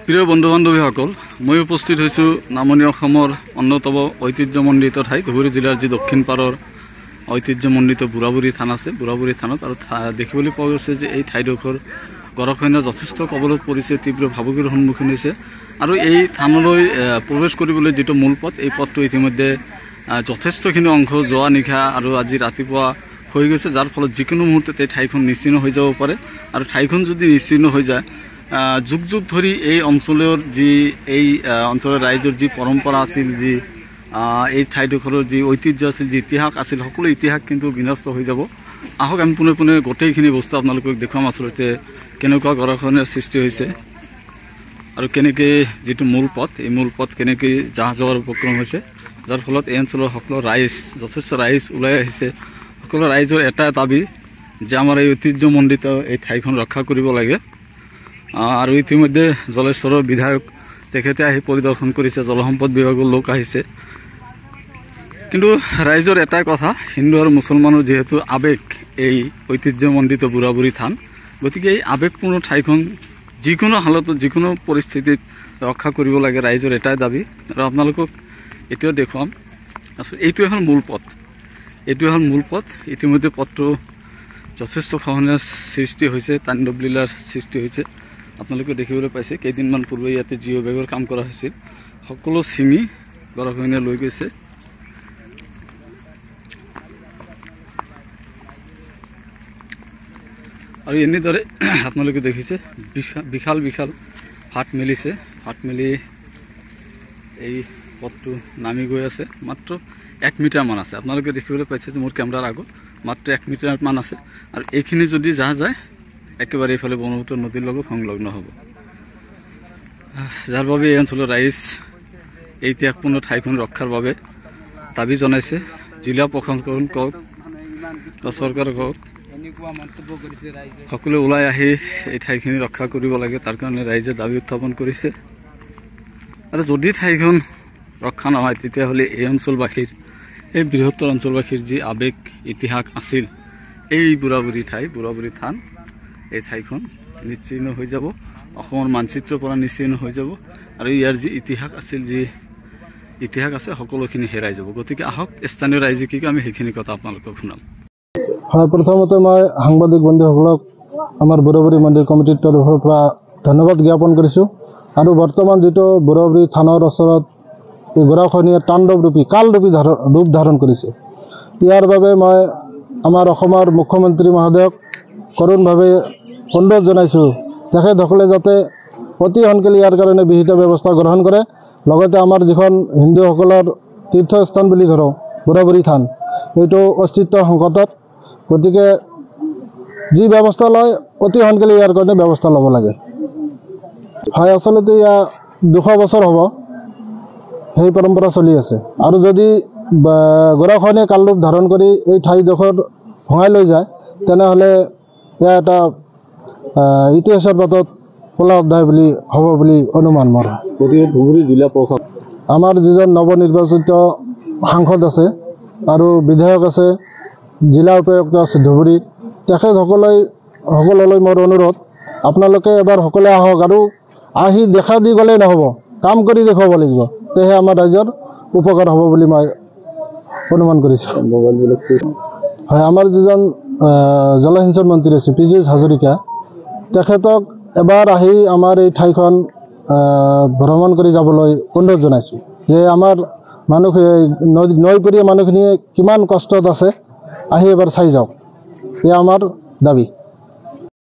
প্ৰিয় বন্ধু বান্ধৱীসকল, মই উপস্থিত হৈছোঁ নামনি অসমৰ অন্যতম ঐতিহ্যমণ্ডিত ঠাই ধুবুৰী জিলাৰ যি দক্ষিণ পাৰৰ ঐতিহ্যমণ্ডিত বুঢ়াবুঢ়ী থান আছে। বুঢ়াবুঢ়ী থানত আৰু দেখিবলৈ পোৱা গৈছে যে এই ঠাইডোখৰ গৰাখহনীয়া যথেষ্ট কবলত পৰিছে, তীব্ৰ ভাবুকিৰ সন্মুখীন হৈছে। আৰু এই থানলৈ প্ৰৱেশ কৰিবলৈ যিটো মূল পথ, এই পথটো ইতিমধ্যে যথেষ্টখিনি অংশ যোৱা নিশা আৰু আজি ৰাতিপুৱা হৈ গৈছে, যাৰ ফলত যিকোনো মুহূৰ্ততে ঠাইখন নিশ্চিহ্ন হৈ যাব পাৰে। আৰু ঠাইখন যদি নিশ্চিহ্ন হৈ যায়, যুগ যুগ ধৰি এই অঞ্চলৰ যি অঞ্চলৰ ৰাইজৰ যি পৰম্পৰা আছিল, যি এই ঠাইডোখৰৰ যি ঐতিহ্য আছিল, যি ইতিহাস আছিল, সকলো ইতিহাস কিন্তু বিনষ্ট হৈ যাব। আহক আমি পোনে পোনে গোটেইখিনি বস্তু আপোনালোকক দেখুৱাম, আচলতে কেনেকুৱা গৰাখহনীয়াৰ সৃষ্টি হৈছে আৰু কেনেকৈ যিটো মূল পথ, এই মূল পথ কেনেকৈ জাহ যোৱাৰ উপক্ৰম হৈছে, যাৰ ফলত এই অঞ্চলৰ সকলো ৰাইজ, যথেষ্ট ৰাইজ ওলাই আহিছে। সকলো ৰাইজৰ এটা দাবী যে আমাৰ এই ঐতিহ্যমণ্ডিত এই ঠাইখন ৰক্ষা কৰিব লাগে। আৰু ইতিমধ্যে জলেশ্বৰৰ বিধায়ক তেখেতে আহি পৰিদৰ্শন কৰিছে, জলসম্পদ বিভাগৰ লোক আহিছে। কিন্তু ৰাইজৰ এটাই কথা, হিন্দু আৰু মুছলমানৰ যিহেতু আৱেগ এই ঐতিহ্যমণ্ডিত বুঢ়াবুঢ়ী থান, গতিকে এই আৱেগপূৰ্ণ ঠাইখন যিকোনো হালতত, যিকোনো পৰিস্থিতিত ৰক্ষা কৰিব লাগে, ৰাইজৰ এটাই দাবী। আৰু আপোনালোকক এতিয়াও দেখুৱাম, আচলতে এইটোৱে হ'ল মূল পথ, এইটোৱে হ'ল মূল পথ। ইতিমধ্যে পথটো যথেষ্ট খহনীয়াৰ সৃষ্টি হৈছে, তাণ্ডৱ লীলাৰ সৃষ্টি হৈছে। আপোনালোকে দেখিবলৈ পাইছে, কেইদিনমান পূৰ্বে ইয়াতে জিঅ' বেগৰ কাম কৰা হৈছিল, সকলো ছিঙি গৰাখহনীয়াই লৈ গৈছে। আৰু এনেদৰে আপোনালোকে দেখিছে বিশাল বিশাল ফাট মেলিছে, ফাট মেলি এই পথটো নামি গৈ আছে। মাত্ৰ 1 মিটাৰমান আছে, আপোনালোকে দেখিবলৈ পাইছে যে মোৰ কেমেৰাৰ আগত মাত্ৰ 1 মিটাৰমান আছে। আৰু এইখিনি যদি যাহ যায়, একেবাৰে এইফালে ব্ৰহ্মপুত্ৰ নদীৰ লগত সংলগ্ন হ'ব, যাৰ বাবে এই অঞ্চলৰ ৰাইজ এই ত্যাগপূৰ্ণ ঠাইখন ৰক্ষাৰ বাবে দাবী জনাইছে। জিলা প্ৰশাসন কওক বা চৰকাৰ কওক, সকলোৱে ওলাই আহি এই ঠাইখিনি ৰক্ষা কৰিব লাগে, তাৰ কাৰণে ৰাইজে দাবী উত্থাপন কৰিছে। আৰু যদি ঠাইখন ৰক্ষা নহয়, তেতিয়াহ'লে এই অঞ্চলবাসীৰ, এই বৃহত্তৰ অঞ্চলবাসীৰ যি আৱেগ ইতিহাস আছিল, এই বুঢ়াবুঢ়ী ঠাই, বুঢ়াবুঢ়ী থান, এই ঠাইখন নিশ্চিহ্ন হৈ যাব, অসমৰ মানচিত্ৰৰ পৰা নিশ্চিহ্ন হৈ যাব। আৰু ইয়াৰ যি ইতিহাস আছিল, যি ইতিহাস আছে, সকলোখিনি হেৰাই যাব। গতিকে আহক স্থানীয় ৰাইজে কি কয়, আমি সেইখিনি কথা আপোনালোকক শুনাম। হয়, প্ৰথমতে মই সাংবাদিক বন্ধুসকলক আমাৰ বুঢ়াবুঢ়ী মন্দিৰ কমিটিৰ তৰফৰ পৰা ধন্যবাদ জ্ঞাপন কৰিছোঁ। আৰু বৰ্তমান যিটো বুঢ়াবুঢ়ী থানৰ ওচৰত এই গৰাখহনীয়াৰ তাণ্ডৱৰূপী কালৰূপী ৰূপ ধাৰণ কৰিছে, ইয়াৰ বাবে মই আমাৰ অসমৰ মুখ্যমন্ত্ৰী মহোদয়ক কৰোণভাৱে অনুৰোধ জনাইছোঁ, তেখেতসকলে যাতে অতি সোনকালে ইয়াৰ কাৰণে বিহিত ব্যৱস্থা গ্ৰহণ কৰে। লগতে আমাৰ যিখন হিন্দুসকলৰ তীৰ্থস্থান বুলি ধৰোঁ বুঢ়াবুঢ়ী থান, এইটো অস্তিত্ব সংকটত, গতিকে যি ব্যৱস্থা লয় অতি সোনকালে ইয়াৰ কাৰণে ব্যৱস্থা ল'ব লাগে। হয়, আচলতে ইয়াৰ 200 বছৰ হ'ব সেই পৰম্পৰা চলি আছে। আৰু যদি গৰাখহনীয়া কালৰূপ ধাৰণ কৰি এই ঠাইডোখৰ ভঙাই লৈ যায়, তেনেহ'লে এয়া এটা ইতিহাসৰ পাতত কলা অধ্যায় বুলি হ'ব বুলি অনুমান মোৰ। গতিকে ধুবুৰী জিলা প্ৰশাসন, আমাৰ যিজন নৱনিৰ্বাচিত সাংসদ আছে আৰু বিধায়ক আছে, জিলা উপায়ুক্ত আছে ধুবুৰীৰ, তেখেতসকললৈ মোৰ অনুৰোধ, আপোনালোকে এবাৰ সকলোৱে আহক আৰু আহি দেখা দি গ'লেই নহ'ব, কাম কৰি দেখুৱাব লাগিব, তেহে আমাৰ ৰাইজৰ উপকাৰ হ'ব বুলি মই অনুমান কৰিছোঁ। হয়, আমাৰ যিজন জলসিঞ্চন মন্ত্ৰী আছে পীযুষ হাজৰিকা, তেখেতক এবাৰ আহি আমাৰ এই ঠাইখন ভ্ৰমণ কৰি যাবলৈ অনুৰোধ জনাইছোঁ, যে আমাৰ নৈপৰীয়া মানুহখিনিয়ে কিমান কষ্টত আছে, আহি এবাৰ চাই যাওক, এয়া আমাৰ দাবী।